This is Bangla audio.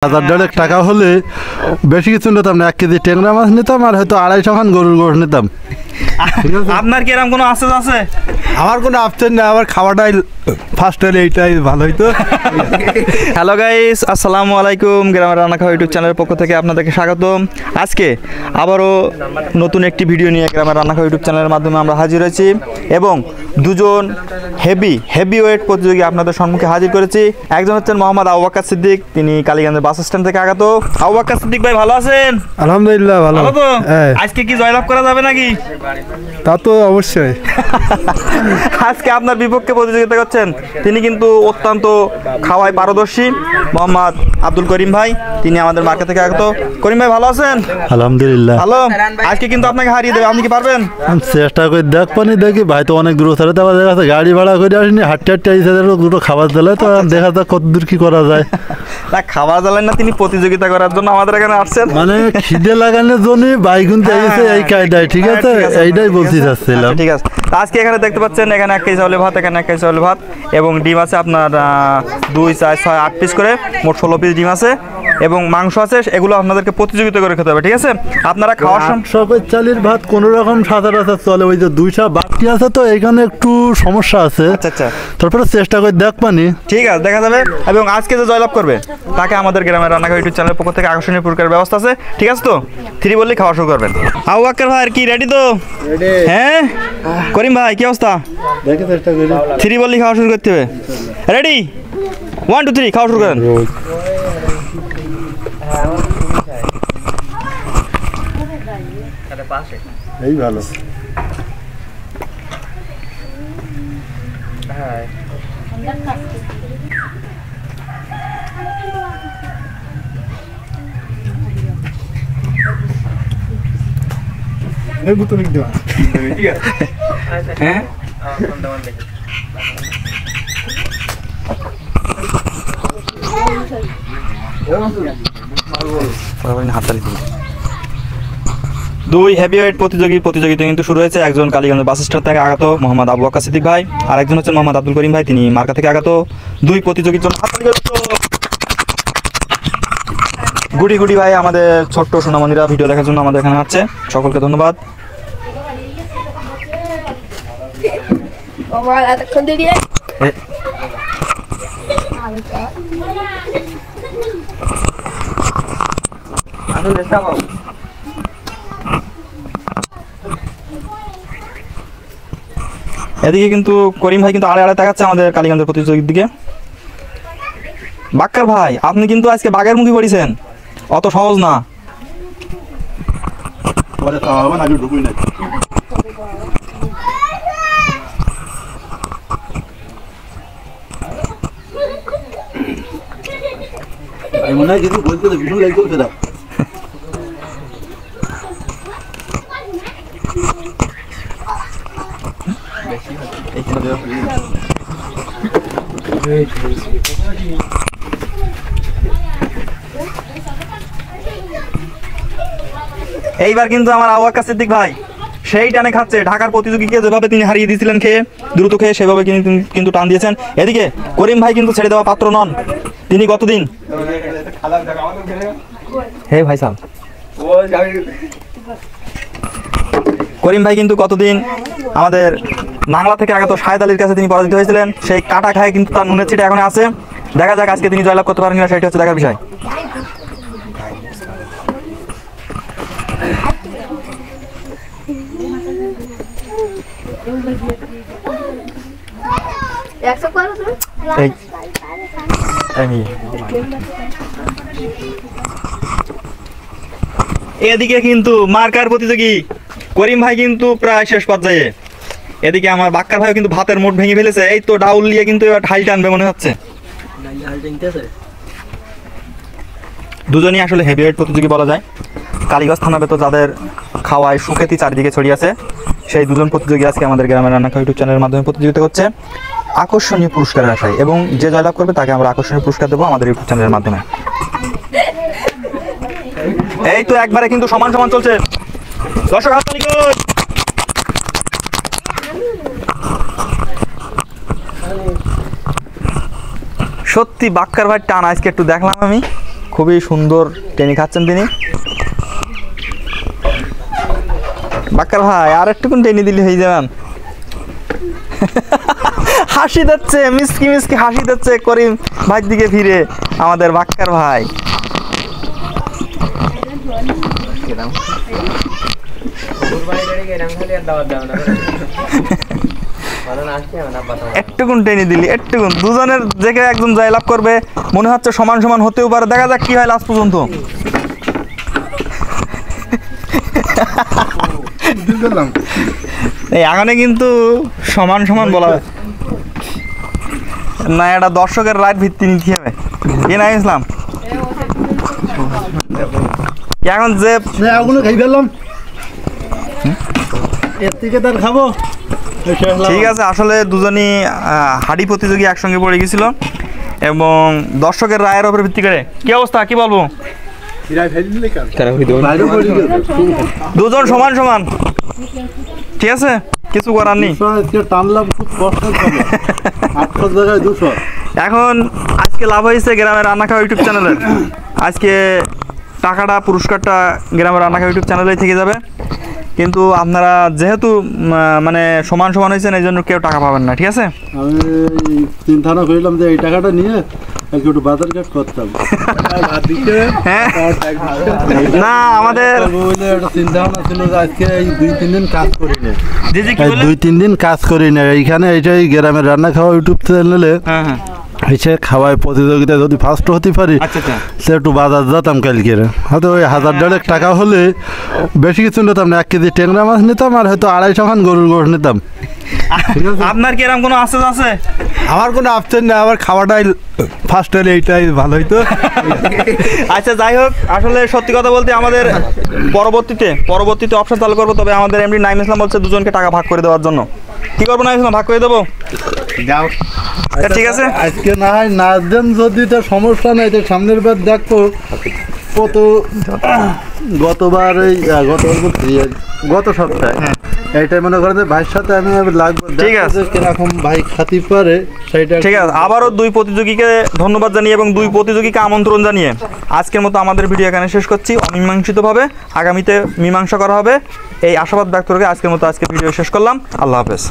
টাকা হলে বেশি কিছু নিতাম না, 1 কেজি ট্যাংরা মাছ নিতাম আর হয়তো 250 খান গরুর গোশ নিতাম। আপনার কি এরকম কোনো আফসোস আছে? আমার কোনো আফসোস না, আমার খাওয়াটাই ফার্স্ট হলে এইটাই ভালো হইতো। হ্যালো গাইস, আসসালামু আলাইকুম। গ্রামের রান্না খাওয়া ইউটিউব চ্যানেলের পক্ষ থেকে আপনাদেরকে স্বাগতম। আজকে আবারও নতুন একটি ভিডিও নিয়ে গ্রামের রান্না খাওয়া ইউটিউব চ্যানেলের মাধ্যমে আমরা হাজির হয়েছি এবং দুজন হেভি ওয়েট প্রতিযোগী আপনাদের সম্মুখে হাজির করেছি। একজন হচ্ছেন মোহাম্মদ আবু বকর সিদ্দিক, তিনি কালীগঞ্জের বাস স্ট্যান্ড থেকে আগত। আবু বকর সিদ্দিক ভাই ভালো আছেন? আলহামদুলিল্লাহ ভালো। তো আজকে কি জয়লাভ করা যাবে নাকি? তা তো অবশ্যই। আজকে আপনার বিপক্ষে প্রতিযোগিতা করছেন, তিনি কিন্তু অত্যন্ত খাওয়ায় পারদর্শী, মোহাম্মদ আব্দুল করিম ভাই, তিনি আমাদের মার্কেট থেকে আগত। করিম ভাই ভালো আছেন? আলহামদুলিল্লাহ ভালো। আজকে কিন্তু আপনাকে হারিয়ে দেবে, আপনি কি পারবেন? চেষ্টা করে দেখি ভাই, তো অনেক দূর ছাড়া তো আমাদের কাছে গাড়ি ভাড়া করে আসিনি, হাঁটতে দুটো খাবার দিলে তো দেখা যাক কত দূর কি করা যায়। না খাবার জ্বালেন না, তিনি প্রতিযোগিতা করার জন্য আমাদের এখানে আসছেন, মানে খিদে লাগানোর জন্য বাইক গুনতে এসেছে এই কায়দায়। ঠিক আছে, এইটাই বলতে চাচ্ছিলাম। ঠিক আছে, আজকে এখানে দেখতে পাচ্ছেন এখানে 1 কেজি চাউলের ভাত, এখানে 1 কেজি চাউলের ভাত এবং ডিম আছে আপনার 2, 4, 6, 8 পিস করে, মোট 16 পিস ডিম আছে এবং মাংস আছে। এগুলো আপনাদেরকে প্রতিযোগিতা করে খেতে হবে, ঠিক আছে? আপনারা খাওয়ার সময় সবের চালের ভাত কোনো রকম সাদা চলে, ওই যে 200 বাকি আছে তো এখানে একটু সমস্যা আছে। আচ্ছা, তারপরে চেষ্টা করে দেখবানি। ঠিক আছে, দেখা যাবে। এবং আজকে যে জয়লাভ করবে তাকে আমাদের গ্রামের রান্নাঘর ইউটিউব চ্যানেলের পক্ষ থেকে আকর্ষণীয় পুরস্কারের ব্যবস্থা আছে, ঠিক আছে? তো 3 বললেই খাওয়া শুরু করবেন। আবু বকর ভাই কি রেডি তো? হ্যাঁ করিম ভাই কি অবস্থা? 3 বললেই খাওয়া শুরু করতে হবে। রেডি? 1 2 3 খাওয়া শুরু করেন। এই ভালো। হ্যাঁ হাততালি দিন। 2 হেভিওয়েট প্রতিযোগিতা কিন্তু শুরু হয়েছে। একজন কালীগঞ্জ বাস স্ট্যান্ড থেকে আগত মোহাম্মদ আবু বকর সিদ্দিক ভাই, আর একজন হচ্ছেন মোহাম্মদ আব্দুল করিম ভাই, তিনি মার্কা থেকে আগত। 2 প্রতিযোগীর জন্য গুড়ি ভাই আমাদের ছোট্ট সোনামণিরা ভিডিও দেখার জন্য আমাদের এখানে আসছে, সকলকে ধন্যবাদ। এদিকে কিন্তু করিম ভাই কিন্তু আড়ে তাকাচ্ছে আমাদের কালীগঞ্জের প্রতিযোগীর দিকে। বাক্কার ভাই আপনি কিন্তু আজকে বাঘের মুখে পড়েছেন, অত সহজ না। এইবার কিন্তু আমার আবু বকর সিদ্দিক ভাই সেই টানে খাচ্ছে। ঢাকার প্রতিযোগীকে যেভাবে তিনি হারিয়ে দিয়েছিলেন খেয়ে, দ্রুত খেয়ে, সেভাবে কিন্তু টান দিয়েছেন। এদিকে করিম ভাই কিন্তু ছেড়ে দেওয়া পাত্র নন, তিনি কতদিন ভাই সাহেব করিম ভাই কিন্তু কতদিন আমাদের বাংলা থেকে আগত শাহেদ আলীর কাছে তিনি পরাজিত হয়েছিলেন। সেই কাটা খায় কিন্তু তার নুনের ছিটে এখন আছে। দেখা যাক আজকে তিনি জয়লাভ করতে পারেন কিনা, সেটা হচ্ছে দেখার বিষয়। এদিকে কিন্তু মার্কার প্রতিযোগী করিম ভাই কিন্তু প্রায় শেষ পর্যায়ে। এদিকে আমার বাক্কার ভাই কিন্তু ভাতের মোট ভেঙে ফেলেছে, এই তো ডাউল নিয়ে কিন্তু এবার ঢাল টানবে মনে হচ্ছে। দুজনই আসলে হেভিওয়েট প্রতিযোগী বলা যায়। কালীগঞ্জ থানাতে তো যাদের খাওয়ায় সুখ্যাতি চারিদিকে ছড়িয়ে আছে, সেই দুজন প্রতিযোগী আজকে আমাদের গ্রামের রান্না খাওয়া ইউটিউব চ্যানেলের মাধ্যমে প্রতিযোগিতা করছে আকর্ষণীয় পুরস্কারের আশায়, এবং যে জয়লাভ করবে তাকে আমরা আকর্ষণীয় পুরস্কার দেবো আমাদের ইউটিউব চ্যানেলের মাধ্যমে। এই তো একবারে কিন্তু সমান চলছে। দর্শক হাততালি কই। সত্যি বাক্কার ভাই টান আজকে একটু দেখলাম আমি। খুবই সুন্দর টেনে খাচ্ছেন তিনি। বাক্কার ভাই আর একটুকুন টেনে দিলে হয়ে যাবেন। হাসি দিচ্ছে, মিসকি মিসকি হাসি দিচ্ছে করিম ভাই দিকে ফিরে আমাদের বাক্কার ভাই। একটুকুন টেনে দিলি, একটুকুন দুজনের যে কেউ একজন জয়লাভ করবে মনে হচ্ছে সমান সমান হতেও পারে, দেখা যাক কি হয় লাস্ট পর্যন্ত। এই আগানে কিন্তু সমান সমান বলা হয় না, এটা দর্শকের রায় ভিত্তি নিতে হবে। কি না ইসলাম এখন যে খাই ফেললাম এর থেকে তার খাবো। ঠিক আছে, আসলে দুজনই হাডি প্রতিযোগী একসঙ্গে পড়ে গেছিল এবং দর্শকের রায়ের উপর ভিত্তি করে কি অবস্থা কি বলবো, দুজন সমান সমান। ঠিক আছে, কিছু করার নেই। টানলাম খুব কষ্ট, 800 জায়গায় 200। এখন আজকে লাভ হয়েছে গ্রামের রান্না খাওয়া ইউটিউব চ্যানেলের। আজকে টাকাটা পুরস্কারটা গ্রামের রান্না খাওয়া ইউটিউব চ্যানেলেই থেকে যাবে, কিন্তু আপনারা যেহেতু মানে সমান সমান হয়েছেন এই জন্য কেউ টাকা পাবেন না। ঠিক আছে, আমি চিন্তা করলাম যে এই টাকাটা নিয়ে একটু বাজার ঘাট করতাম। না আমাদের চিন্তা ভাবনা ছিল যে আজকে এই 2-3 দিন কাজ করি না, জি জি 2-3 দিন কাজ করি না এইখানে এইটাই গ্রামের রান্না খাওয়া ইউটিউব চ্যানেলে হ্যাঁ হ্যাঁ এসে খাওয়ায় প্রতিযোগিতায় যদি ফার্স্ট হতে পারি সে একটু বাজার যেতাম কালকে, হয়তো ওই 1000 টাকা হলে বেশি কিছু নিতাম না, 1 কেজি ট্যাংরা মাছ নিতাম আর হয়তো 250 খান গরুর গোশ নিতাম। আপনার কি এরকম কোনো আফসোস আছে? আমার কোনো আফসোস না, আমার খাওয়াটাই ফার্স্ট হলে এইটাই ভালো হইতো। আচ্ছা যাই হোক, আসলে সত্যি কথা বলতে আমাদের পরবর্তীতে অপশন চালু করবো, তবে আমাদের এমডি নাইম ইসলাম বলছে দুজনকে টাকা ভাগ করে দেওয়ার জন্য। কি করবো নাইম ইসলাম, ভাগ করে দেবো? যাও ঠিক আছে, আজকে না হয় না দেন যদি তো সমস্যা নাই, তো সামনের বার দেখো কত গতবার এই গত সপ্তাহে এইটাই মনে করেন যে ভাইয়ের সাথে আমি লাগবো। ঠিক আছে, কিরকম ভাই খাতি পারে সেইটা। ঠিক আছে, আবারও 2 প্রতিযোগীকে ধন্যবাদ জানিয়ে এবং 2 প্রতিযোগীকে আমন্ত্রণ জানিয়ে আজকের মতো আমাদের ভিডিও এখানে শেষ করছি। অমীমাংসিতভাবে আগামীতে মীমাংসা করা হবে এই আশাবাদ ব্যক্ত করে আজকের মতো ভিডিও শেষ করলাম। আল্লাহ হাফেজ।